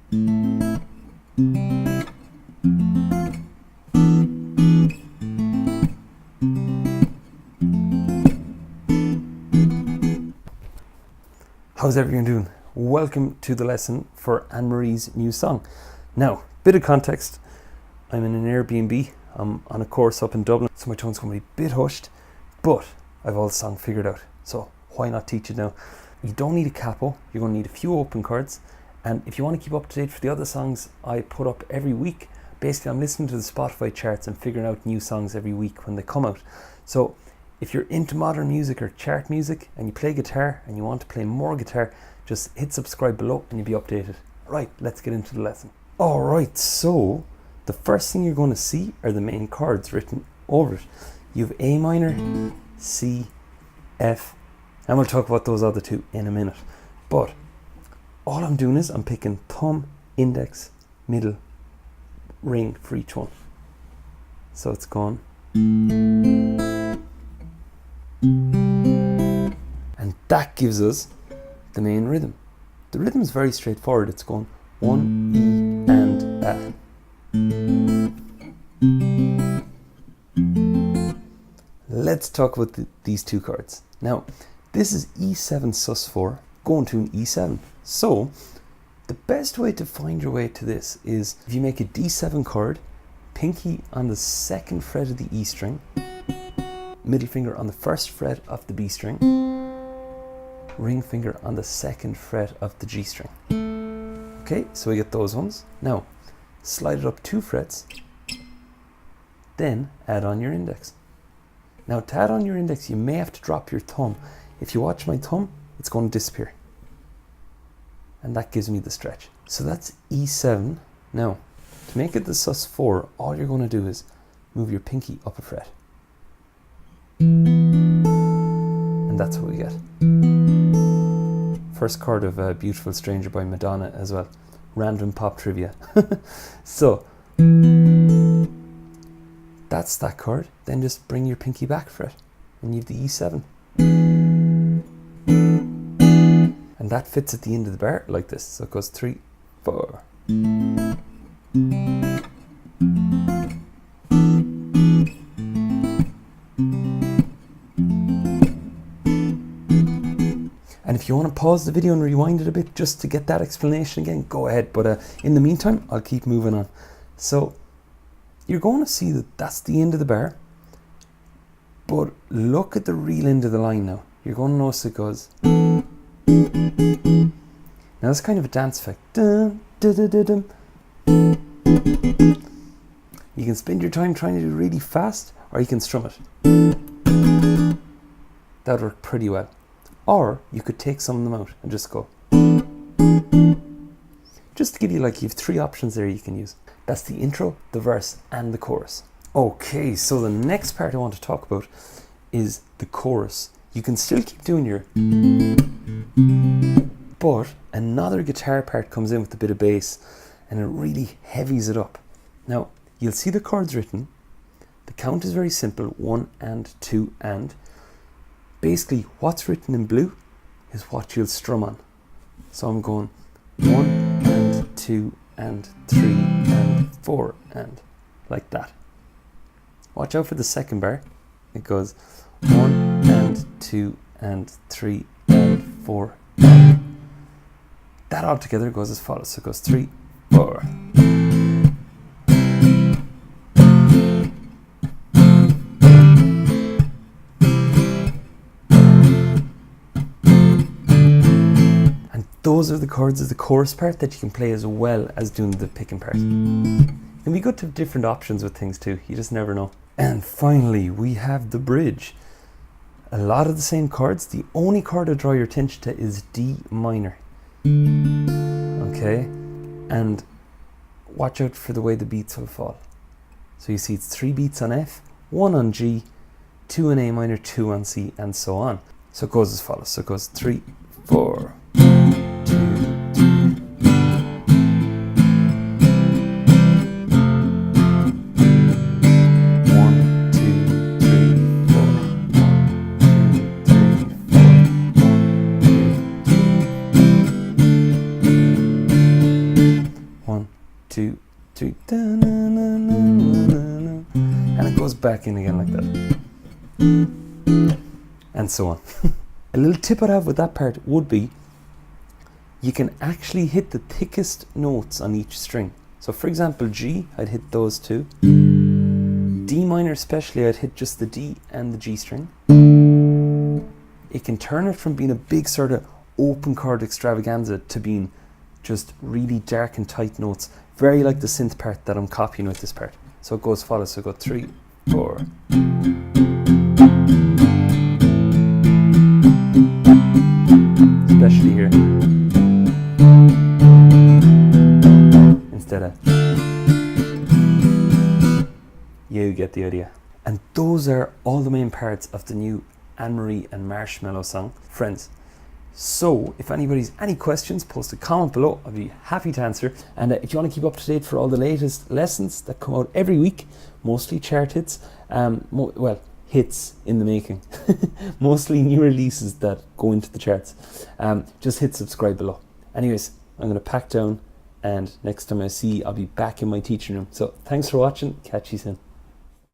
How's everyone doing? Welcome to the lesson for Anne-Marie's new song. Now, bit of context. I'm in an Airbnb. I'm on a course up in Dublin, so my tone's going to be a bit hushed, but I've all the song figured out. So why not teach it now? You don't need a capo. You're going to need a few open chords. And if you want to keep up to date for the other songs I put up every week, basically I'm listening to the Spotify charts and figuring out new songs every week when they come out. So if you're into modern music or chart music and you play guitar and you want to play more guitar, just hit subscribe below and you'll be updated. Right, let's get into the lesson. Alright, so the first thing you're going to see are the main chords written over it. You have A minor, C, F, and we'll talk about those other two in a minute. But all I'm doing is I'm picking thumb, index, middle, ring for each one. So it's gone. And that gives us the main rhythm. The rhythm is very straightforward. It's going 1, E, and A. Let's talk about these two chords. Now, this is E7 sus4 going to an E7. So, the best way to find your way to this is if you make a D7 chord, pinky on the second fret of the E string, middle finger on the first fret of the B string, ring finger on the second fret of the G string. Okay, so we get those ones. Now, slide it up 2 frets, then add on your index. Now, to add on your index, you may have to drop your thumb. If you watch my thumb, it's going to disappear. And that gives me the stretch. So that's E7. Now, to make it the sus4, all you're going to do is move your pinky up a fret. And that's what we get. First chord of Beautiful Stranger by Madonna as well. Random pop trivia. So, that's that chord. Then just bring your pinky back fret and you have the E7. And that fits at the end of the bar like this. So it goes 3, 4. And if you want to pause the video and rewind it a bit just to get that explanation again, go ahead. But in the meantime, I'll keep moving on. So you're going to see that that's the end of the bar. But look at the real end of the line now. You're going to notice it goes. Now it's kind of a dance effect. Dun, dun, dun, dun, dun. You can spend your time trying to do it really fast, or you can strum it. That would work pretty well. Or you could take some of them out and just go. Just to give you, like, you have 3 options there you can use. That's the intro, the verse, and the chorus. Okay, so the next part I want to talk about is the chorus. You can still keep doing your, but another guitar part comes in with a bit of bass and it really heavies it up. Now, you'll see the chords written. The count is very simple, 1 and 2 and. Basically, what's written in blue is what you'll strum on. So I'm going 1 and 2 and 3 and 4 and like that. Watch out for the second bar. It goes 1 and 2 and 3 and 4 and. That all together goes as follows. So it goes 3, 4. Those are the chords of the chorus part that you can play as well as doing the picking part. It can be good to have different options with things too. You just never know. And finally, we have the bridge. A lot of the same chords. The only chord I draw your attention to is D minor. Okay? And watch out for the way the beats will fall. So you see it's 3 beats on F, 1 on G, 2 on A minor, 2 on C, and so on. So it goes as follows. So it goes 3, 4. 3, and it goes back in again like that, and so on. A little tip I'd have with that part would be, you can actually hit the thickest notes on each string. So for example, G, I'd hit those two. D minor especially, I'd hit just the D and the G string. It can turn it from being a big sort of open chord extravaganza to being just really dark and tight notes, very like the synth part that I'm copying with this part. So it goes follows, so go 3, 4. Especially here. Instead of, you get the idea. And those are all the main parts of the new Anne-Marie and Marshmello song, Friends. So if anybody's any questions, post a comment below. I'll be happy to answer. And if you want to keep up to date for all the latest lessons that come out every week, mostly chart hits, well, hits in the making, mostly new releases that go into the charts, just hit subscribe below. Anyways, I'm going to pack down, and next time I see you, I'll be back in my teaching room. So thanks for watching. Catch you soon.